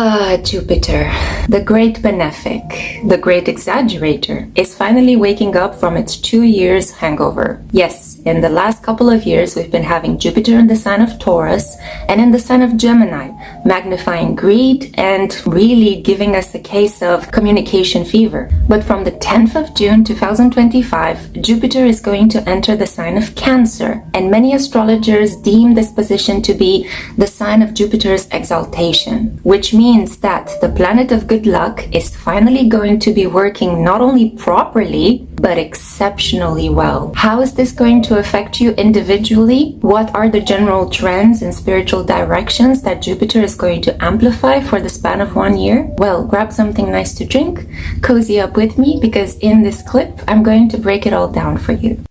Jupiter, the great benefic, the great exaggerator, is finally waking up from its 2 years hangover. Yes, in the last couple of years, we've been having Jupiter in the sign of Taurus and in the sign of Gemini, magnifying greed and really giving us a case of communication fever. But from the 10th of June 2025, Jupiter is going to enter the sign of Cancer, and many astrologers deem this position to be the sign of Jupiter's exaltation, which means that the planet of good luck is finally going to be working not only properly, but exceptionally well. How is this going to affect you individually? What are the general trends and spiritual directions that Jupiter is going to amplify for the span of 1 year? Well, grab something nice to drink, cozy up with me, because in this clip, I'm going to break it all down for you.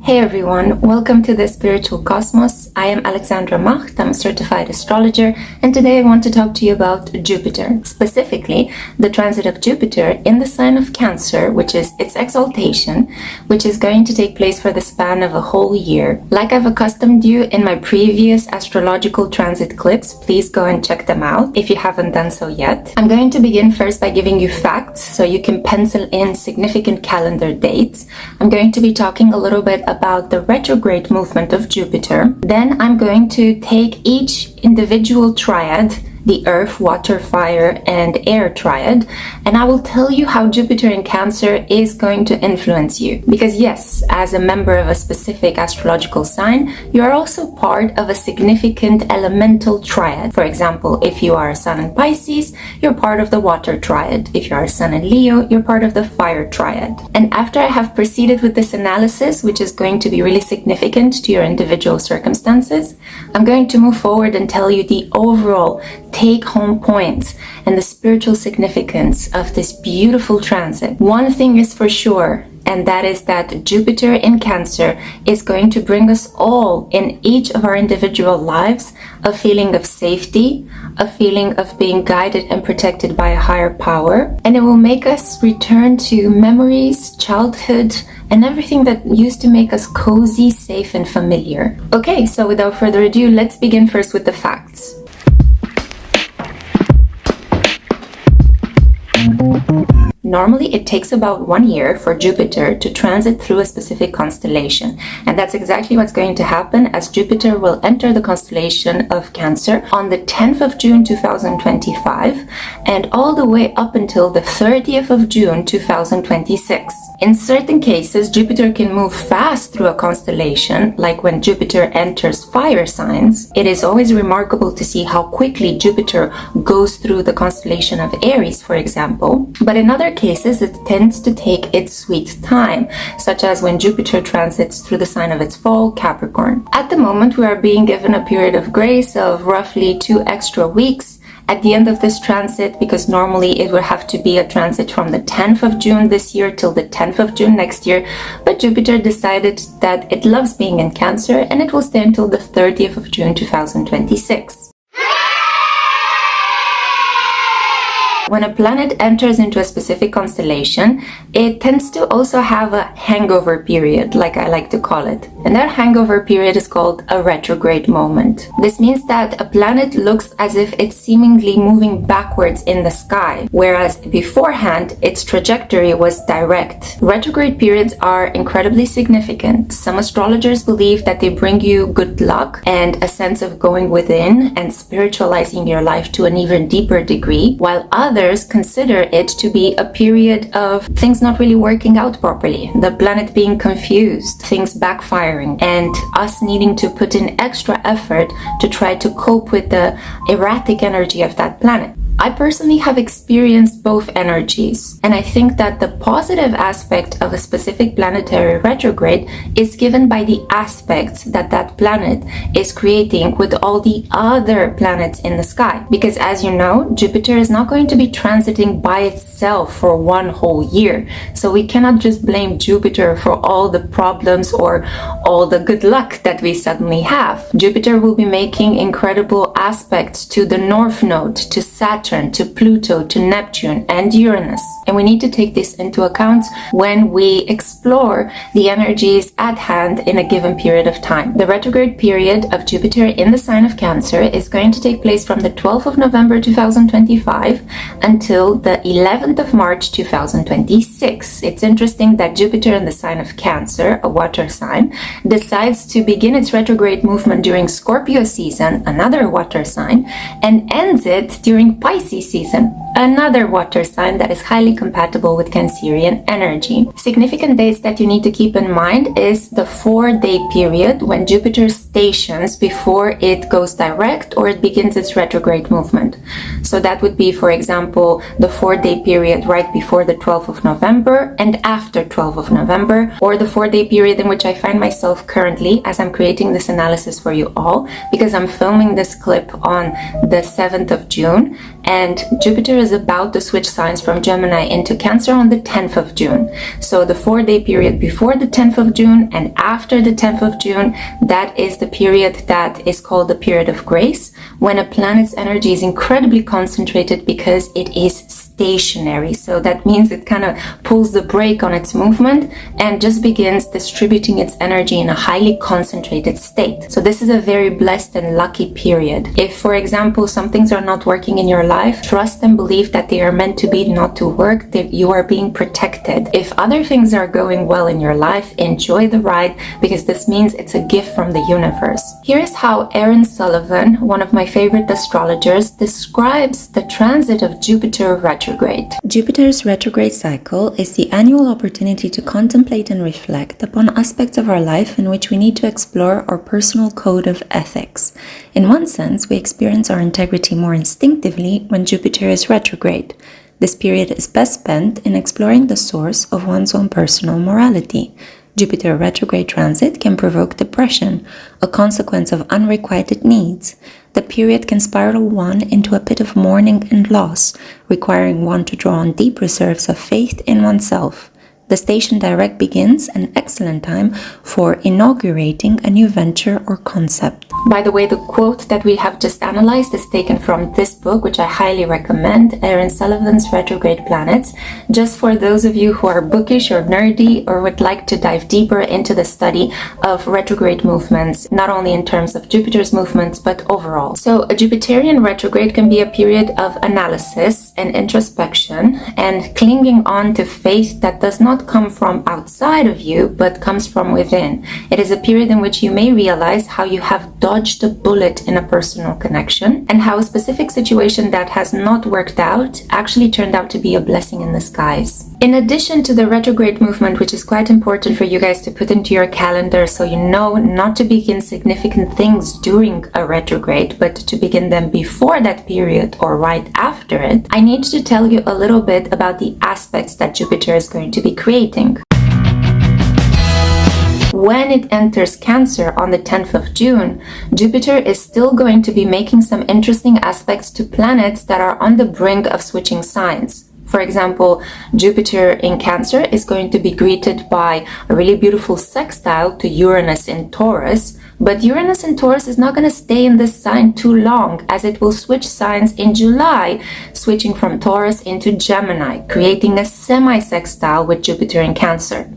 Hey everyone, welcome to the Spiritual Cosmos. I am Alexandra Macht, I'm a certified astrologer, and today I want to talk to you about Jupiter, specifically the transit of Jupiter in the sign of Cancer, which is its exaltation, which is going to take place for the span of a whole year. Like I've accustomed you in my previous astrological transit clips, please go and check them out if you haven't done so yet. I'm going to begin first by giving you facts so you can pencil in significant calendar dates. I'm going to be talking a little bit about the retrograde movement of Jupiter. Then I'm going to take each individual triad, the earth, water, fire, and air triad, and I will tell you how Jupiter in Cancer is going to influence you. Because yes, as a member of a specific astrological sign, you are also part of a significant elemental triad. For example, if you are a Sun in Pisces, you're part of the water triad. If you are a Sun in Leo, you're part of the fire triad. And after I have proceeded with this analysis, which is going to be really significant to your individual circumstances, I'm going to move forward and tell you the overall take-home points and the spiritual significance of this beautiful transit. One thing is for sure, and that is that Jupiter in Cancer is going to bring us all in each of our individual lives a feeling of safety, a feeling of being guided and protected by a higher power, and it will make us return to memories, childhood, and everything that used to make us cozy, safe, and familiar. Okay, so without further ado, let's begin first with the facts. Normally, it takes about 1 year for Jupiter to transit through a specific constellation, and that's exactly what's going to happen as Jupiter will enter the constellation of Cancer on the 10th of June 2025 and all the way up until the 30th of June 2026. In certain cases, Jupiter can move fast through a constellation, like when Jupiter enters fire signs. It is always remarkable to see how quickly Jupiter goes through the constellation of Aries, for example. But in other cases, it tends to take its sweet time, such as when Jupiter transits through the sign of its fall, Capricorn. At the moment, we are being given a period of grace of roughly 2 extra weeks at the end of this transit, because normally it would have to be a transit from the 10th of June this year till the 10th of June next year, but Jupiter decided that it loves being in Cancer and it will stay until the 30th of June 2026. When a planet enters into a specific constellation, it tends to also have a hangover period, like I like to call it. And that hangover period is called a retrograde moment. This means that a planet looks as if it's seemingly moving backwards in the sky, whereas beforehand, its trajectory was direct. Retrograde periods are incredibly significant. Some astrologers believe that they bring you good luck and a sense of going within and spiritualizing your life to an even deeper degree, while others consider it to be a period of things not really working out properly, the planet being confused, things backfiring, and us needing to put in extra effort to try to cope with the erratic energy of that planet. I personally have experienced both energies, and I think that the positive aspect of a specific planetary retrograde is given by the aspects that that planet is creating with all the other planets in the sky. Because as you know, Jupiter is not going to be transiting by itself for 1 whole year. So we cannot just blame Jupiter for all the problems or all the good luck that we suddenly have. Jupiter will be making incredible aspects to the North Node, to Saturn, Saturn, to Pluto, to Neptune, and Uranus. And we need to take this into account when we explore the energies at hand in a given period of time. The retrograde period of Jupiter in the sign of Cancer is going to take place from the 12th of November 2025 until the 11th of March 2026. It's interesting that Jupiter in the sign of Cancer, a water sign, decides to begin its retrograde movement during Scorpio season, another water sign, and ends it during Pisces season, another water sign that is highly compatible with Cancerian energy. Significant dates that you need to keep in mind is the 4-day period when Jupiter stations before it goes direct or it begins its retrograde movement. So that would be, for example, the 4-day period right before the 12th of November and after 12th of November, or the 4-day period in which I find myself currently as I'm creating this analysis for you all, because I'm filming this clip on the 7th of June and Jupiter is about to switch signs from Gemini into Cancer on the 10th of June. So the 4-day period before the 10th of June and after the 10th of June, that is the period that is called the period of grace, when a planet's energy is incredibly concentrated because it is stationary. So that means it kind of pulls the brake on its movement and just begins distributing its energy in a highly concentrated state. So this is a very blessed and lucky period. If, for example, some things are not working in your life, trust and believe that they are meant to be, not to work, that you are being protected. If other things are going well in your life, enjoy the ride, because this means it's a gift from the universe. Here is how Aaron Sullivan, one of my favorite astrologers, describes the transit of Jupiter retrograde. Jupiter's retrograde cycle is the annual opportunity to contemplate and reflect upon aspects of our life in which we need to explore our personal code of ethics. In one sense, we experience our integrity more instinctively when Jupiter is retrograde. This period is best spent in exploring the source of one's own personal morality. Jupiter retrograde transit can provoke depression, a consequence of unrequited needs. The period can spiral one into a pit of mourning and loss, requiring one to draw on deep reserves of faith in oneself. The station direct begins an excellent time for inaugurating a new venture or concept. By the way, the quote that we have just analyzed is taken from this book, which I highly recommend, Aaron Sullivan's Retrograde Planets, just for those of you who are bookish or nerdy or would like to dive deeper into the study of retrograde movements, not only in terms of Jupiter's movements, but overall. So a Jupiterian retrograde can be a period of analysis and introspection and clinging on to faith that does not come from outside of you, but comes from within. It is a period in which you may realize how you have dodged a bullet in a personal connection and how a specific situation that has not worked out actually turned out to be a blessing in disguise. In addition to the retrograde movement, which is quite important for you guys to put into your calendar so you know not to begin significant things during a retrograde, but to begin them before that period or right after it, I need to tell you a little bit about the aspects that Jupiter is going to be creating. When it enters Cancer on the 10th of June, Jupiter is still going to be making some interesting aspects to planets that are on the brink of switching signs. For example, Jupiter in Cancer is going to be greeted by a really beautiful sextile to Uranus in Taurus, but Uranus in Taurus is not going to stay in this sign too long, as it will switch signs in July, switching from Taurus into Gemini, creating a semi-sextile with Jupiter in Cancer.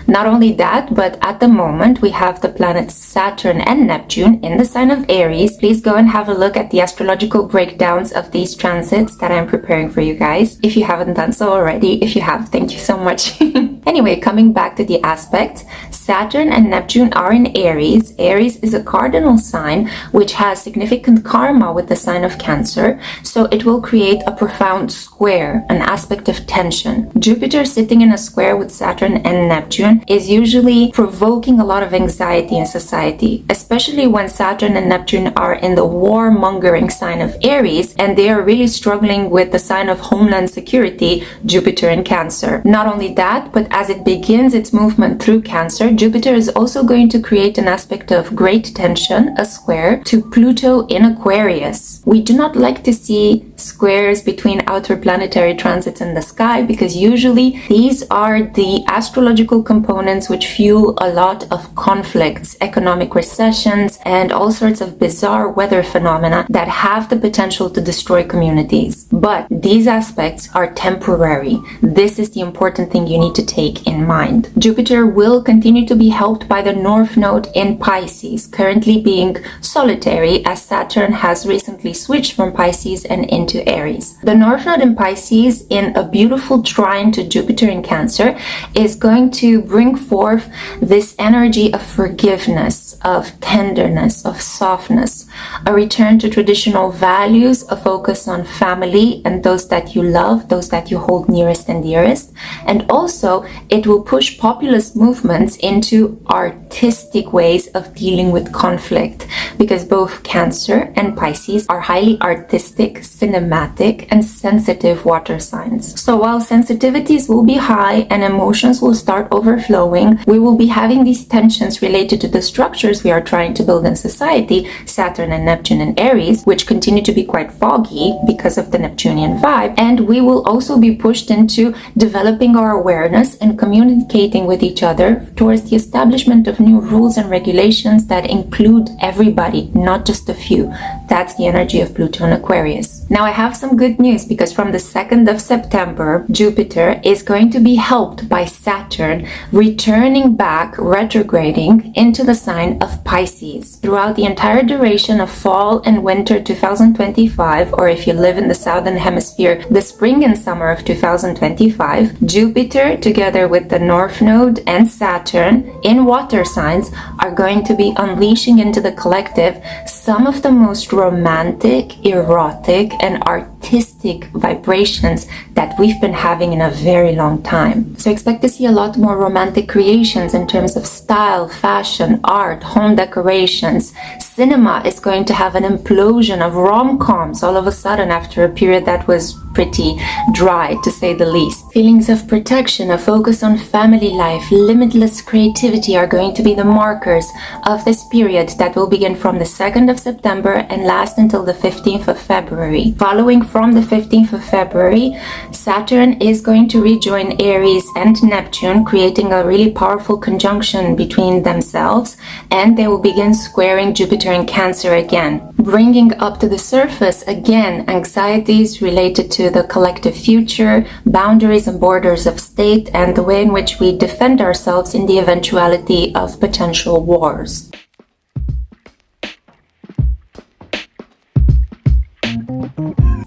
Not only that, but at the moment we have the planets Saturn and Neptune in the sign of Aries. Please go and have a look at the astrological breakdowns of these transits that I'm preparing for you guys, if you haven't done so already. If you have, thank you so much. Anyway, coming back to the aspects, Saturn and Neptune are in Aries. Aries is a cardinal sign which has significant karma with the sign of Cancer, so it will create a profound square, an aspect of tension. Jupiter sitting in a square with Saturn and Neptune is usually provoking a lot of anxiety in society, especially when Saturn and Neptune are in the warmongering sign of Aries and they are really struggling with the sign of homeland security, Jupiter in Cancer. Not only that, but as it begins its movement through Cancer, Jupiter is also going to create an aspect of great tension, a square, to Pluto in Aquarius. We do not like to see squares between outer planetary transits in the sky, because usually these are the astrological components which fuel a lot of conflicts, economic recessions, and all sorts of bizarre weather phenomena that have the potential to destroy communities. But these aspects are temporary. This is the important thing you need to take in mind. Jupiter will continue to be helped by the North Node in Pisces, currently being solitary as Saturn has recently switched from Pisces and into Aries. The North Node in Pisces, in a beautiful trine to Jupiter in Cancer, is going to bring forth this energy of forgiveness, of tenderness, of softness, a return to traditional values, a focus on family and those that you love, those that you hold nearest and dearest. And also, it will push populist movements into artistic ways of dealing with conflict, because both Cancer and Pisces are highly artistic, cinematic, and sensitive water signs. So while sensitivities will be high and emotions will start overflowing, we will be having these tensions related to the structures we are trying to build in society, Saturn and Neptune and Aries, which continue to be quite foggy because of the Neptunian vibe. And we will also be pushed into developing our awareness and communicating with each other towards the establishment of new rules and regulations that include everybody, not just a few. That's the energy of Pluto and Aquarius. Now I have some good news, because from the 2nd of September, Jupiter is going to be helped by Saturn returning back, retrograding into the sign of Pisces. Throughout the entire duration of fall and winter 2025, or if you live in the southern hemisphere, the spring and summer of 2025, Jupiter together with the North Node and Saturn in water signs are going to be unleashing into the collective some of the most romantic, erotic, and artistic vibrations that we've been having in a very long time. So expect to see a lot more romantic creations in terms of style, fashion, art, home decorations. Cinema is going to have an implosion of rom-coms all of a sudden after a period that was pretty dry, to say the least. Feelings of protection, a focus on family life, limitless creativity are going to be the markers of this period that will begin from the 2nd of September and last until the 15th of February. Following from the 15th of February, Saturn is going to rejoin Aries and Neptune, creating a really powerful conjunction between themselves, and they will begin squaring Jupiter in Cancer again, bringing up to the surface again anxieties related to the collective future, boundaries and borders of state, and the way in which we defend ourselves in the eventuality of potential wars.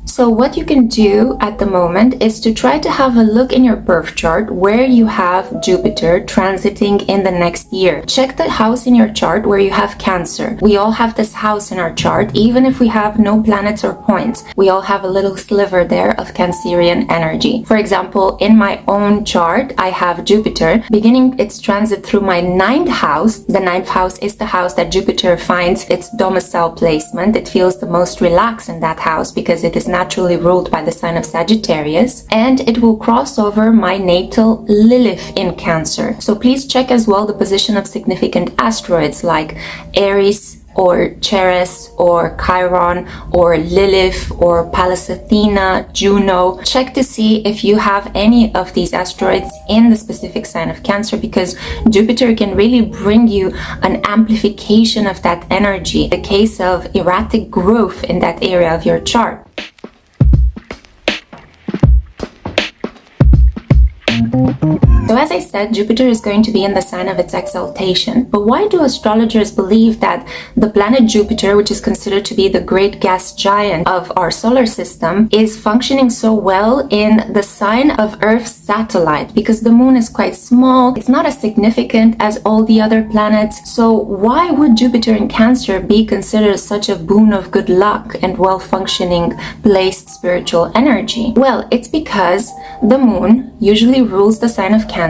So what you can do at the moment is to try to have a look in your birth chart where you have Jupiter transiting in the next year. Check the house in your chart where you have Cancer. We all have this house in our chart, even if we have no planets or points. We all have a little sliver there of Cancerian energy. For example, in my own chart, I have Jupiter beginning its transit through my 9th house. The 9th house is the house that Jupiter finds its domicile placement. It feels the most relaxed in that house because it is naturally ruled by the sign of Sagittarius, and it will cross over my natal Lilith in Cancer. So please check as well the position of significant asteroids like Aries or Ceres or Chiron or Lilith or Pallas Athena, Juno. Check to see if you have any of these asteroids in the specific sign of Cancer, because Jupiter can really bring you an amplification of that energy, a case of erratic growth in that area of your chart. So as I said, Jupiter is going to be in the sign of its exaltation. But why do astrologers believe that the planet Jupiter, which is considered to be the great gas giant of our solar system, is functioning so well in the sign of Earth's satellite? Because the moon is quite small, it's not as significant as all the other planets. So why would Jupiter in Cancer be considered such a boon of good luck and well-functioning placed spiritual energy? Well, it's because the moon usually rules the sign of Cancer,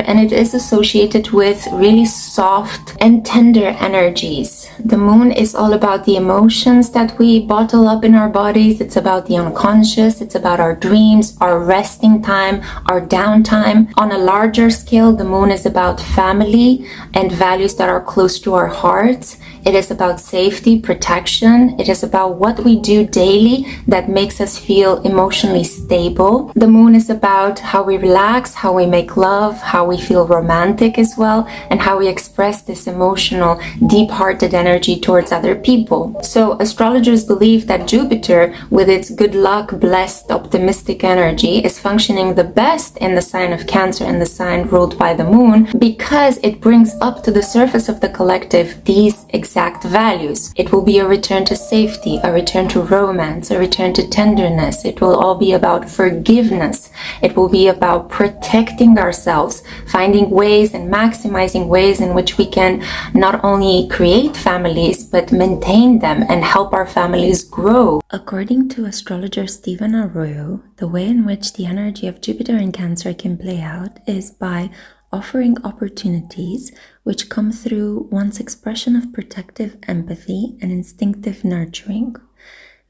and it is associated with really soft and tender energies. The moon is all about the emotions that we bottle up in our bodies. It's about the unconscious. It's about our dreams, our resting time, our downtime. On a larger scale, the moon is about family and values that are close to our hearts. It is about safety, protection. It is about what we do daily that makes us feel emotionally stable. The moon is about how we relax, how we make love, how we feel romantic as well, and how we express this emotional, deep-hearted energy towards other people. So astrologers believe that Jupiter, with its good luck, blessed, optimistic energy, is functioning the best in the sign of Cancer and the sign ruled by the moon because it brings up to the surface of the collective these exact values. It will be a return to safety, a return to romance, a return to tenderness. It will all be about forgiveness. It will be about protecting ourselves, finding ways and maximizing ways in which we can not only create families, but maintain them and help our families grow. According to astrologer Stephen Arroyo, the way in which the energy of Jupiter in Cancer can play out is by offering opportunities which come through one's expression of protective empathy and instinctive nurturing.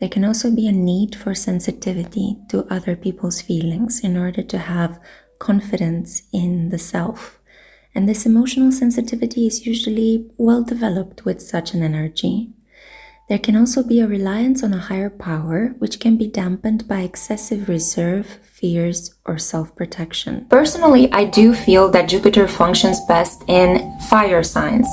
There can also be a need for sensitivity to other people's feelings in order to have confidence in the self. And this emotional sensitivity is usually well developed with such an energy. There can also be a reliance on a higher power, which can be dampened by excessive reserve, fears, or self-protection. Personally, I do feel that Jupiter functions best in fire signs,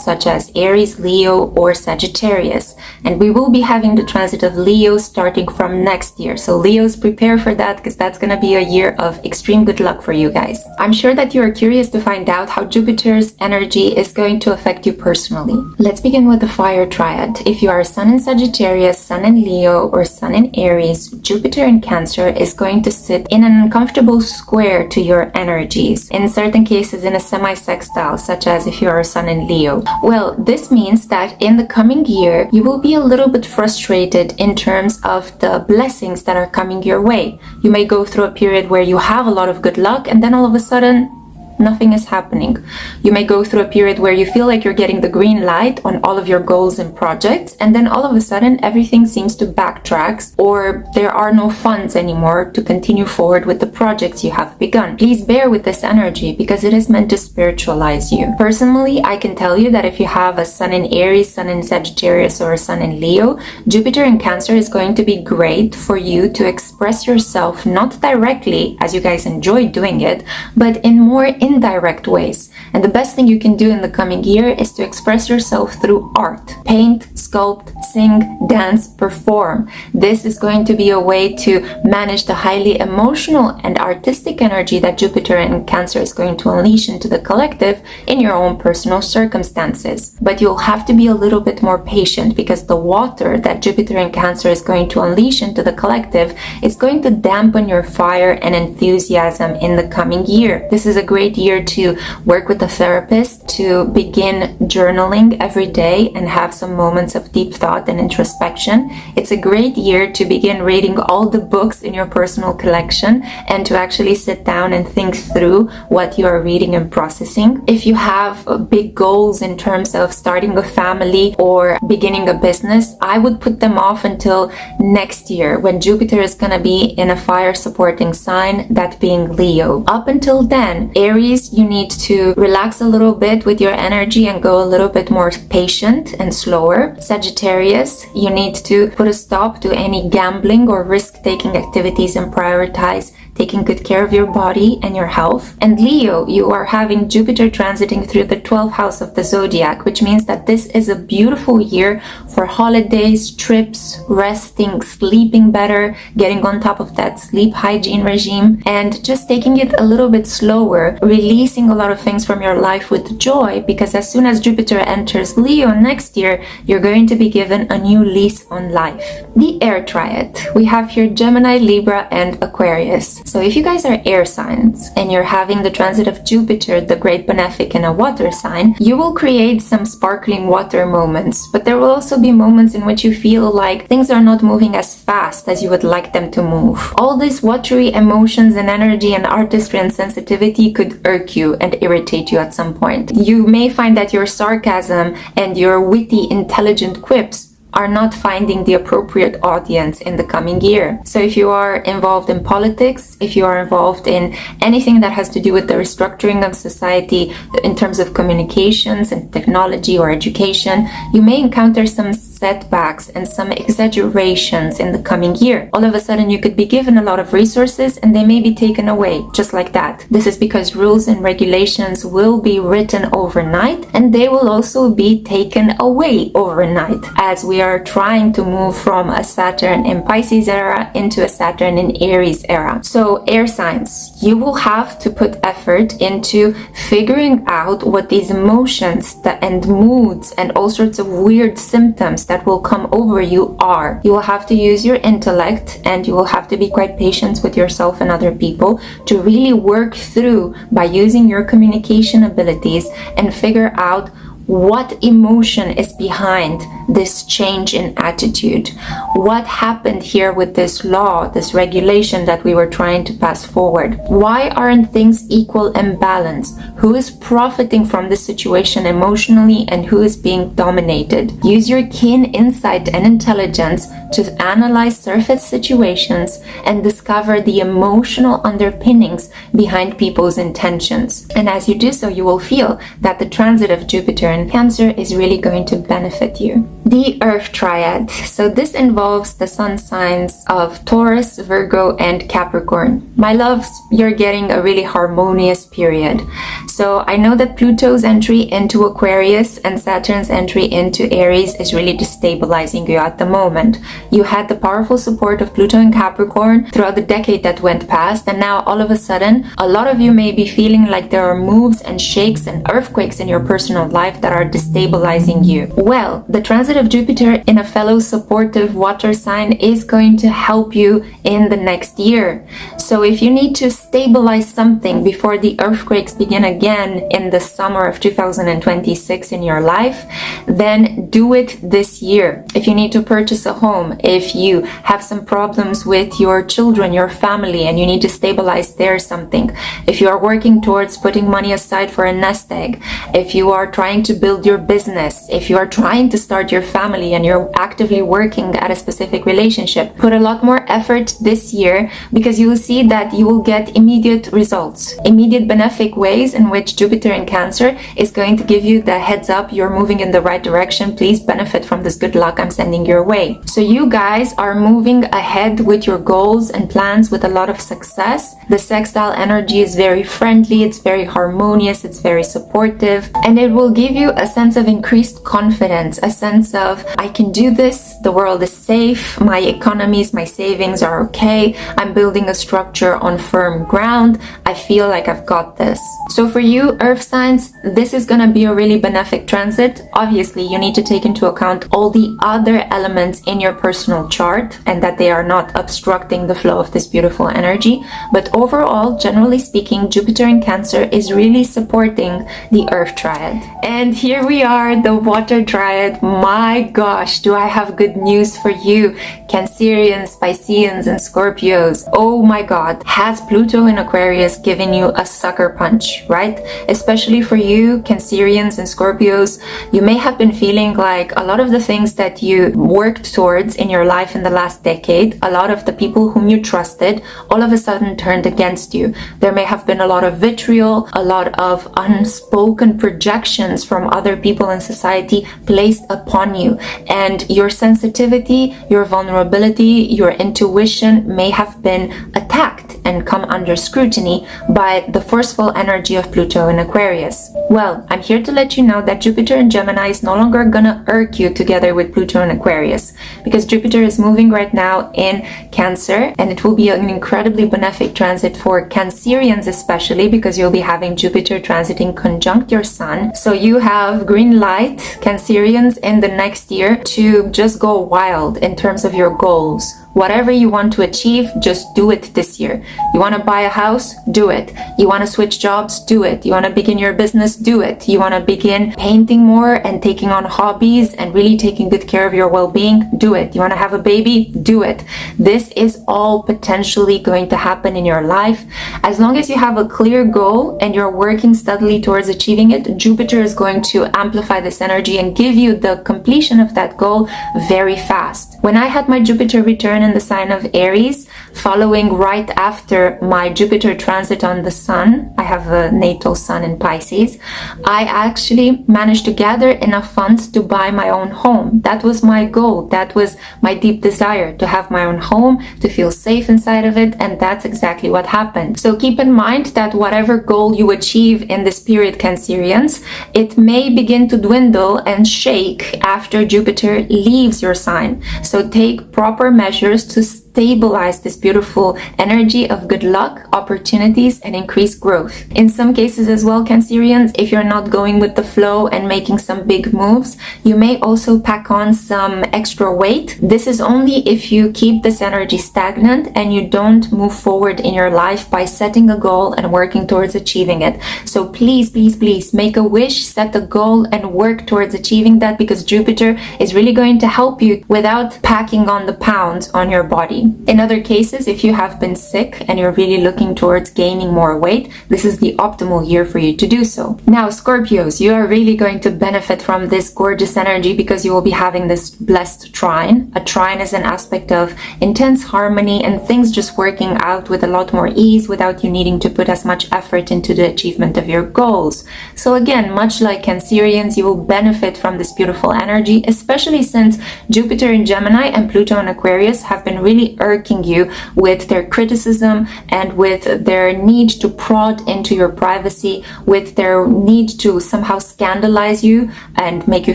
such as Aries, Leo, or Sagittarius. And we will be having the transit of Leo starting from next year. So Leos, prepare for that because that's going to be a year of extreme good luck for you guys. I'm sure that you are curious to find out how Jupiter's energy is going to affect you personally. Let's begin with the fire triad. If you are Sun in Sagittarius, Sun in Leo, or Sun in Aries, Jupiter in Cancer is going to sit in an uncomfortable square to your energies, in certain cases in a semi-sextile, such as if you are a Sun in Leo. Well, this means that in the coming year, you will be a little bit frustrated in terms of the blessings that are coming your way. You may go through a period where you have a lot of good luck, and then all of a sudden, nothing is happening. You may go through a period where you feel like you're getting the green light on all of your goals and projects, and then all of a sudden everything seems to backtrack, or there are no funds anymore to continue forward with the projects you have begun. Please bear with this energy because it is meant to spiritualize you. Personally, I can tell you that if you have a Sun in Aries, Sun in Sagittarius, or a Sun in Leo, Jupiter in Cancer is going to be great for you to express yourself, not directly, as you guys enjoy doing it, but in more indirect ways. And the best thing you can do in the coming year is to express yourself through art. Paint, sculpt, sing, dance, perform. This is going to be a way to manage the highly emotional and artistic energy that Jupiter in Cancer is going to unleash into the collective in your own personal circumstances. But you'll have to be a little bit more patient because the water that Jupiter in Cancer is going to unleash into the collective is going to dampen your fire and enthusiasm in the coming year. This is a great year to work with a therapist, to begin journaling every day and have some moments of deep thought and introspection. It's a great year to begin reading all the books in your personal collection and to actually sit down and think through what you are reading and processing. If you have big goals in terms of starting a family or beginning a business, I would put them off until next year when Jupiter is going to be in a fire supporting sign, that being Leo. Up until then, Aries, you need to relax a little bit with your energy and go a little bit more patient and slower. Sagittarius, you need to put a stop to any gambling or risk-taking activities and prioritize taking good care of your body and your health. And Leo, you are having Jupiter transiting through the 12th house of the zodiac, which means that this is a beautiful year for holidays, trips, resting, sleeping better, getting on top of that sleep hygiene regime, and just taking it a little bit slower, releasing a lot of things from your life with joy, because as soon as Jupiter enters Leo next year, you're going to be given a new lease on life. The air triad. We have here Gemini, Libra, and Aquarius. So if you guys are air signs and you're having the transit of Jupiter, the great benefic, in a water sign, you will create some sparkling water moments, but there will also be moments in which you feel like things are not moving as fast as you would like them to move. All these watery emotions and energy and artistry and sensitivity could irk you and irritate you at some point. You may find that your sarcasm and your witty, intelligent quips are not finding the appropriate audience in the coming year. So if you are involved in politics, if you are involved in anything that has to do with the restructuring of society in terms of communications and technology or education, you may encounter some setbacks and some exaggerations in the coming year. All of a sudden you could be given a lot of resources and they may be taken away just like that. This is because rules and regulations will be written overnight and they will also be taken away overnight as we are trying to move from a Saturn in Pisces era into a Saturn in Aries era. So air signs, you will have to put effort into figuring out what these emotions and moods and all sorts of weird symptoms that will come over you are. You will have to use your intellect and you will have to be quite patient with yourself and other people to really work through by using your communication abilities and figure out what emotion is behind this change in attitude. What happened here with this law, this regulation that we were trying to pass forward? Why aren't things equal and balanced? Who is profiting from this situation emotionally and who is being dominated? Use your keen insight and intelligence to analyze surface situations and discover the emotional underpinnings behind people's intentions. And as you do so, you will feel that the transit of Jupiter in Cancer is really going to benefit you. The Earth Triad. So this involves the sun signs of Taurus, Virgo, and Capricorn. My loves, you're getting a really harmonious period. So I know that Pluto's entry into Aquarius and Saturn's entry into Aries is really destabilizing you at the moment. You had the powerful support of Pluto and Capricorn throughout the decade that went past, and now all of a sudden, a lot of you may be feeling like there are moves and shakes and earthquakes in your personal life that are destabilizing you. Well, the transit of Jupiter in a fellow supportive water sign is going to help you in the next year. So if you need to stabilize something before the earthquakes begin again in the summer of 2026 in your life, then do it this year. If you need to purchase a home, if you have some problems with your children, your family, and you need to stabilize there something, if you are working towards putting money aside for a nest egg, if you are trying to build your business, if you are trying to start your family and you're actively working at a specific relationship, put a lot more effort this year because you will see that you will get immediate results, immediate benefic ways in which Jupiter in Cancer is going to give you the heads up, you're moving in the right direction, please benefit from this good luck I'm sending your way. So you guys are moving ahead with your goals and plans with a lot of success. The sextile energy is very friendly, it's very harmonious, it's very supportive, and it will give you a sense of increased confidence, a sense of I can do this, the world is safe, my economies, my savings are okay, I'm building a structure on firm ground, I feel like I've got this. So for you earth signs, this is going to be a really benefic transit. Obviously you need to take into account all the other elements in your personal chart and that they are not obstructing the flow of this beautiful energy, but overall, generally speaking, Jupiter in Cancer is really supporting the earth triad. And here we are, the water triad. My gosh, do I have good news for you, Cancerians, Pisceans, and Scorpios. Oh my god, has Pluto in Aquarius given you a sucker punch, right? Especially for you, Cancerians and Scorpios, you may have been feeling like a lot of the things that you worked towards in your life in the last decade, a lot of the people whom you trusted, all of a sudden turned against you. There may have been a lot of vitriol, a lot of unspoken projections from other people in society placed upon you, and your sensitivity, your vulnerability, your intuition may have been attacked and come under scrutiny by the forceful energy of Pluto in Aquarius. Well, I'm here to let you know that Jupiter in Gemini is no longer gonna irk you together with Pluto in Aquarius, because Jupiter is moving right now in Cancer, and it will be an incredibly benefic transit for Cancerians, especially because you'll be having Jupiter transiting conjunct your Sun. So you have green light, Cancerians, in the next year to just go wild in terms of your goals. Whatever you want to achieve, just do it this year. You want to buy a house? Do it. You want to switch jobs? Do it. You want to begin your business? Do it. You want to begin painting more and taking on hobbies and really taking good care of your well-being? Do it. You want to have a baby? Do it. This is all potentially going to happen in your life. As long as you have a clear goal and you're working steadily towards achieving it, Jupiter is going to amplify this energy and give you the completion of that goal very fast. When I had my Jupiter return in the sign of Aries, following right after my Jupiter transit on the Sun, I have a natal Sun in Pisces, I actually managed to gather enough funds to buy my own home. That was my goal. That was my deep desire, to have my own home, to feel safe inside of it, and that's exactly what happened. So keep in mind that whatever goal you achieve in this period, Cancerians, it may begin to dwindle and shake after Jupiter leaves your sign. So take proper measures to stabilize this beautiful energy of good luck, opportunities, and increased growth. In some cases as well, Cancerians, if you're not going with the flow and making some big moves, you may also pack on some extra weight. This is only if you keep this energy stagnant and you don't move forward in your life by setting a goal and working towards achieving it. So please, please, please make a wish, set a goal, and work towards achieving that, because Jupiter is really going to help you without packing on the pounds on your body. In other cases, if you have been sick and you're really looking towards gaining more weight, this is the optimal year for you to do so. Now, Scorpios, you are really going to benefit from this gorgeous energy because you will be having this blessed trine. A trine is an aspect of intense harmony and things just working out with a lot more ease without you needing to put as much effort into the achievement of your goals. So again, much like Cancerians, you will benefit from this beautiful energy, especially since Jupiter in Gemini and Pluto in Aquarius have been really irking you with their criticism and with their need to prod into your privacy, with their need to somehow scandalize you and make you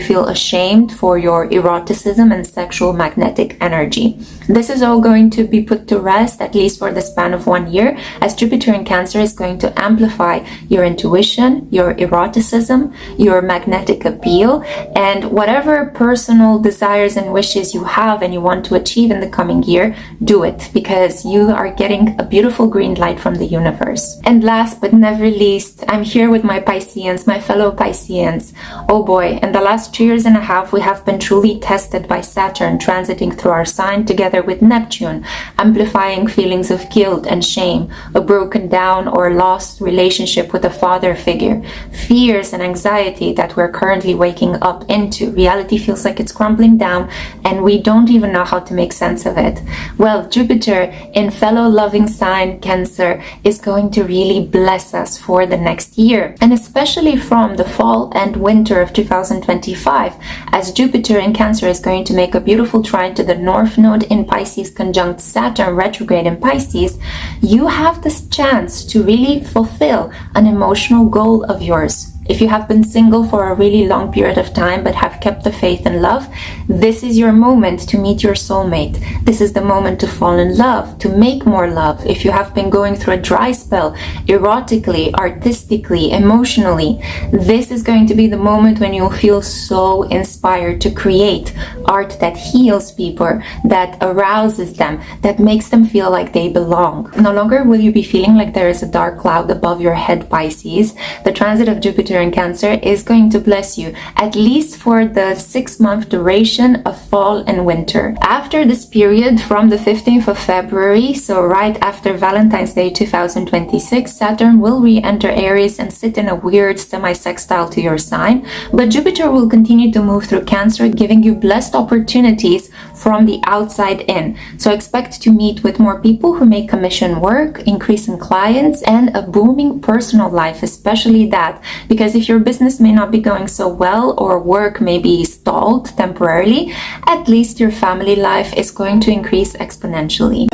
feel ashamed for your eroticism and sexual magnetic energy. This is all going to be put to rest, at least for the span of 1 year, as Jupiter in Cancer is going to amplify your intuition, your eroticism, your magnetic appeal, and whatever personal desires and wishes you have and you want to achieve in the coming year, do it, because you are getting a beautiful green light from the universe. And last but never least, I'm here with my Pisceans, my fellow Pisceans. Oh boy, in the last 2 years and a half, we have been truly tested by Saturn transiting through our sign together with Neptune, amplifying feelings of guilt and shame, a broken down or lost relationship with a father figure, fears and anxiety that we're currently waking up into. Reality feels like it's crumbling down and we don't even know how to make sense of it. Well, Jupiter in fellow loving sign Cancer is going to really bless us for the next year, and especially from the fall and winter of 2025, as Jupiter in Cancer is going to make a beautiful trine to the North Node in Pisces conjunct Saturn retrograde in Pisces. You have this chance to really fulfill an emotional goal of yours. If you have been single for a really long period of time but have kept the faith and love, this is your moment to meet your soulmate. This is the moment to fall in love, to make more love. If you have been going through a dry spell, erotically, artistically, emotionally, this is going to be the moment when you'll feel so inspired to create art that heals people, that arouses them, that makes them feel like they belong. No longer will you be feeling like there is a dark cloud above your head, Pisces. The transit of Jupiter in Cancer is going to bless you, at least for the 6-month duration of fall and winter. After this period, from the 15th of February, so right after Valentine's Day 2026, Saturn will re-enter Aries and sit in a weird semi-sextile to your sign, but Jupiter will continue to move through Cancer, giving you blessed opportunities from the outside in. So expect to meet with more people who make commission work, increase in clients, and a booming personal life, especially that, because if your business may not be going so well or work may be stalled temporarily, at least your family life is going to increase exponentially.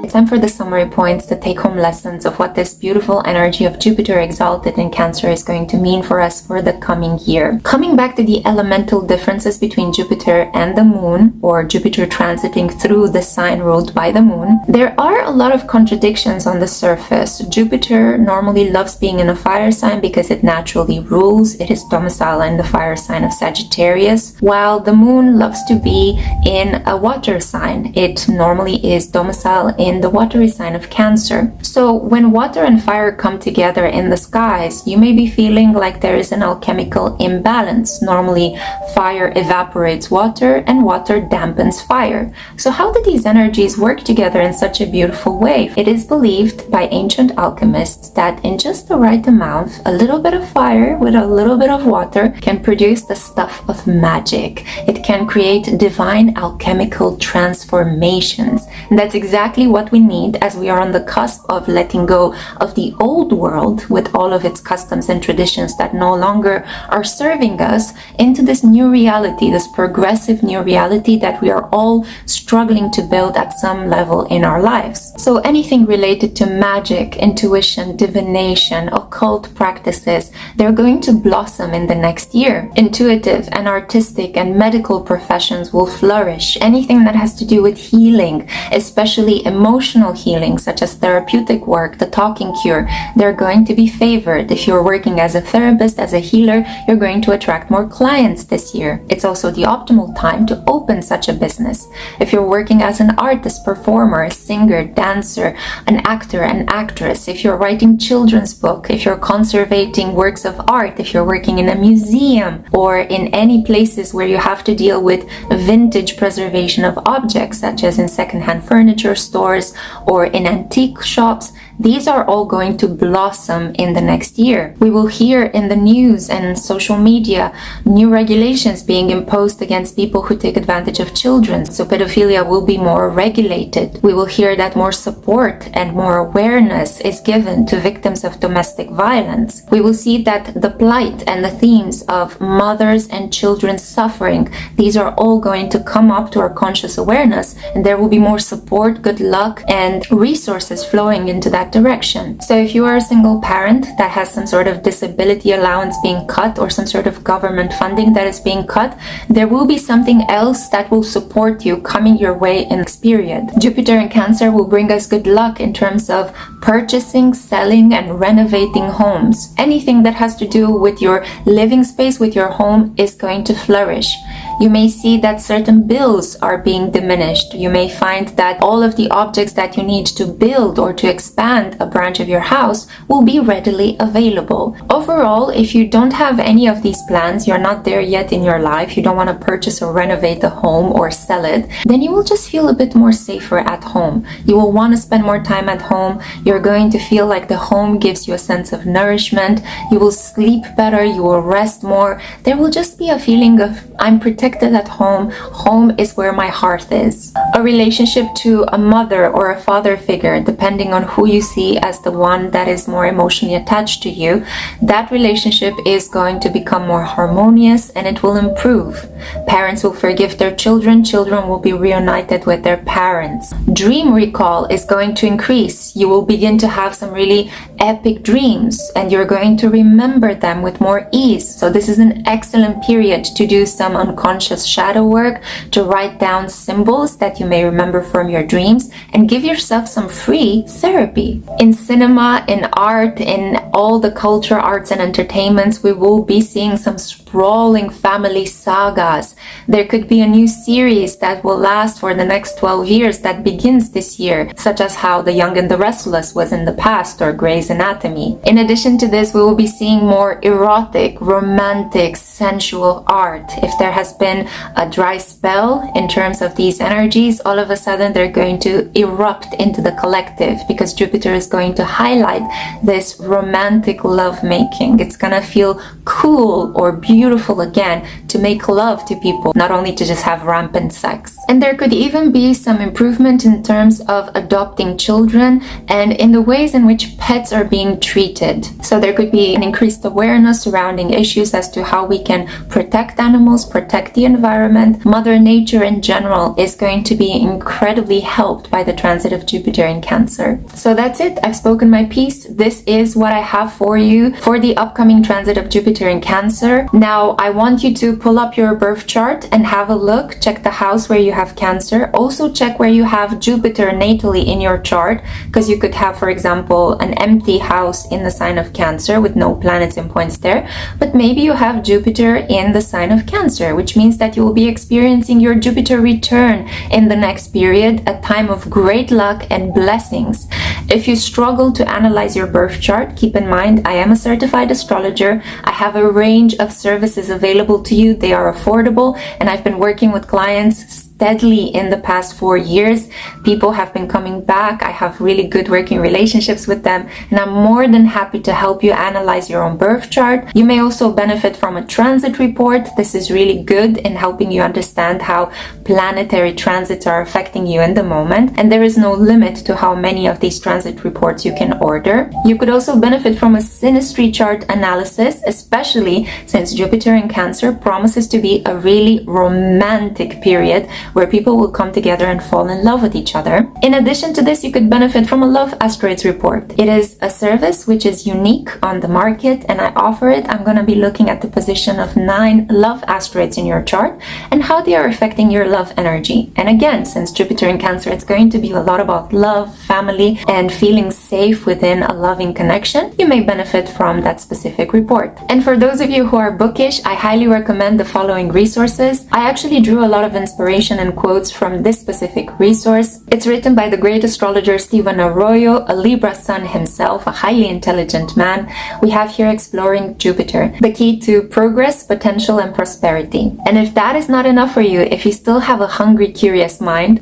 it's time for the summary points, the take-home lessons of what this beautiful energy of Jupiter exalted in Cancer is going to mean for us for the coming year. Coming back to the elemental differences between Jupiter and the Moon, or Jupiter transiting through the sign ruled by the Moon, there are a lot of contradictions on the surface. Jupiter normally loves being in a fire sign because it naturally rules. It is domicile in the fire sign of Sagittarius, while the Moon loves to be in a water sign. It normally is domicile in the watery sign of Cancer. So when water and fire come together in the skies, you may be feeling like there is an alchemical imbalance. Normally, fire evaporates water and water dampens fire. So how do these energies work together in such a beautiful way? It is believed by ancient alchemists that in just the right amount, a little bit of fire with a little bit of water can produce the stuff of magic. It can create divine alchemical transformations. And that's exactly what we need as we are on the cusp of letting go of the old world with all of its customs and traditions that no longer are serving us into this new reality, this progressive new reality that we are all struggling to build at some level in our lives. So anything related to magic, intuition, divination, occult practices, they're going to blossom in the next year. Intuitive and artistic and medical professions will flourish. Anything that has to do with healing, especially emotional healing, such as therapeutic work, the talking cure, they're going to be favored. If you're working as a therapist, as a healer, you're going to attract more clients this year. It's also the optimal time to open such a business. If you're working as an artist, performer, a singer, dancer, an actor, an actress, if you're writing children's book, if you're conservating works of art, if you're working in a museum or in any places where you have to deal with vintage preservation of objects, such as in secondhand furniture stores or in antique shops, these are all going to blossom in the next year. We will hear in the news and social media new regulations being imposed against people who take advantage of children. So pedophilia will be more regulated. We will hear that more support and more awareness is given to victims of domestic violence. We will see that the plight and the themes of mothers and children suffering, these are all going to come up to our conscious awareness, and there will be more support, good luck, and resources flowing into that direction. So if you are a single parent that has some sort of disability allowance being cut or some sort of government funding that is being cut, there will be something else that will support you coming your way in this period. Jupiter in Cancer will bring us good luck in terms of purchasing, selling, and renovating homes. Anything that has to do with your living space, with your home, is going to flourish. You may see that certain bills are being diminished. You may find that all of the objects that you need to build or to expand a branch of your house will be readily available. Overall, if you don't have any of these plans, you're not there yet in your life, you don't want to purchase or renovate a home or sell it, then you will just feel a bit more safer at home. You will want to spend more time at home. You're going to feel like the home gives you a sense of nourishment. You will sleep better. You will rest more. There will just be a feeling of, I'm protected at home. Home is where my hearth is. A relationship to a mother or a father figure, depending on who you see as the one that is more emotionally attached to you, that relationship is going to become more harmonious and it will improve. Parents will forgive their children. Children will be reunited with their parents. Dream recall is going to increase. You will begin to have some really epic dreams and you're going to remember them with more ease. So this is an excellent period to do some unconscious shadow work, to write down symbols that you may remember from your dreams and give yourself some free therapy. In cinema, in art, in all the culture, arts and entertainments, we will be seeing some sprawling family sagas. There could be a new series that will last for the next 12 years that begins this year, such as How the Young and the Restless was in the past or Grey's Anatomy. In addition to this, we will be seeing more erotic, romantic, sensual art. If there has been a dry spell in terms of these energies, all of a sudden they're going to erupt into the collective because Jupiter is going to highlight this romantic lovemaking. It's gonna feel cool or beautiful again to make love to people, not only to just have rampant sex. And there could even be some improvement in terms of adopting children and in the ways in which pets are are being treated. So there could be an increased awareness surrounding issues as to how we can protect animals, protect the environment. Mother Nature in general is going to be incredibly helped by the transit of Jupiter in Cancer. So that's it. I've spoken my piece. This is what I have for you for the upcoming transit of Jupiter in Cancer. Now, I want you to pull up your birth chart and have a look. Check the house where you have Cancer. Also check where you have Jupiter natally in your chart, because you could have, for example, an empty house in the sign of Cancer with no planets and points there. But maybe you have Jupiter in the sign of Cancer, which means that you will be experiencing your Jupiter return in the next period, a time of great luck and blessings. If you struggle to analyze your birth chart, keep in mind I am a certified astrologer. I have a range of services available to you. They are affordable, and I've been working with clients steadily in the past 4 years. People have been coming back. I have really good working relationships with them, and I'm more than happy to help you analyze your own birth chart. You may also benefit from a transit report. This is really good in helping you understand how planetary transits are affecting you in the moment, and there is no limit to how many of these transit reports you can order. You could also benefit from a synastry chart analysis, especially since Jupiter in Cancer promises to be a really romantic period where people will come together and fall in love with each other. In addition to this, you could benefit from a love asteroids report. It is a service which is unique on the market, and I offer it. I'm going to be looking at the position of 9 love asteroids in your chart and how they are affecting your love energy. And again, since Jupiter in Cancer, it's going to be a lot about love, family, and feeling safe within a loving connection. You may benefit from that specific report. And for those of you who are bookish, I highly recommend the following resources. I actually drew a lot of inspiration and quotes from this specific resource. It's written by the great astrologer Stephen Arroyo, a Libra sun himself, a highly intelligent man. We have here exploring Jupiter, the key to progress, potential, and prosperity. And if that is not enough for you, if you still have a hungry, curious mind,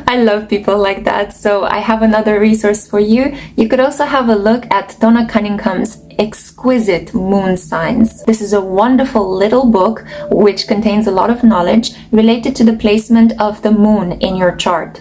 I love people like that. So I have another resource for you. You could also have a look at Donna Cunningham's Exquisite Moon Signs. This is a wonderful little book which contains a lot of knowledge related to the placement of the moon in your chart.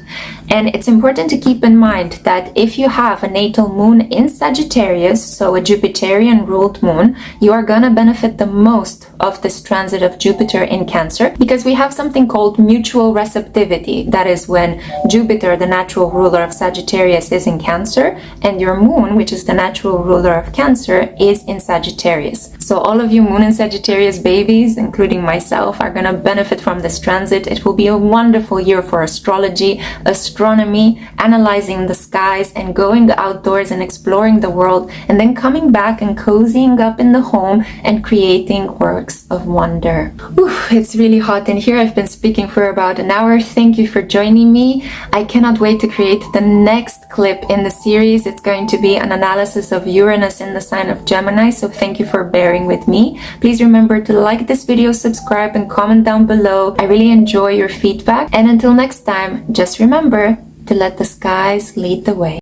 And it's important to keep in mind that if you have a natal moon in Sagittarius, so a Jupiterian ruled moon, you are gonna benefit the most of this transit of Jupiter in Cancer, because we have something called mutual receptivity. That is when Jupiter, the natural ruler of Sagittarius, is in Cancer, and your moon, which is the natural ruler of Cancer, is in Sagittarius. So all of you moon and Sagittarius babies, including myself, are gonna benefit from this transit. It will be a wonderful year for astrology, astronomy, analyzing the skies, and going outdoors and exploring the world, and then coming back and cozying up in the home and creating works of wonder. Oof, it's really hot in here. I've been speaking for about an hour. Thank you for joining me. I cannot wait to create the next clip in the series. It's going to be an analysis of Uranus in the sign of Gemini, so thank you for bearing with me. Please remember to like this video, subscribe, and comment down below. I really enjoy your feedback, and until next time, just remember to let the skies lead the way.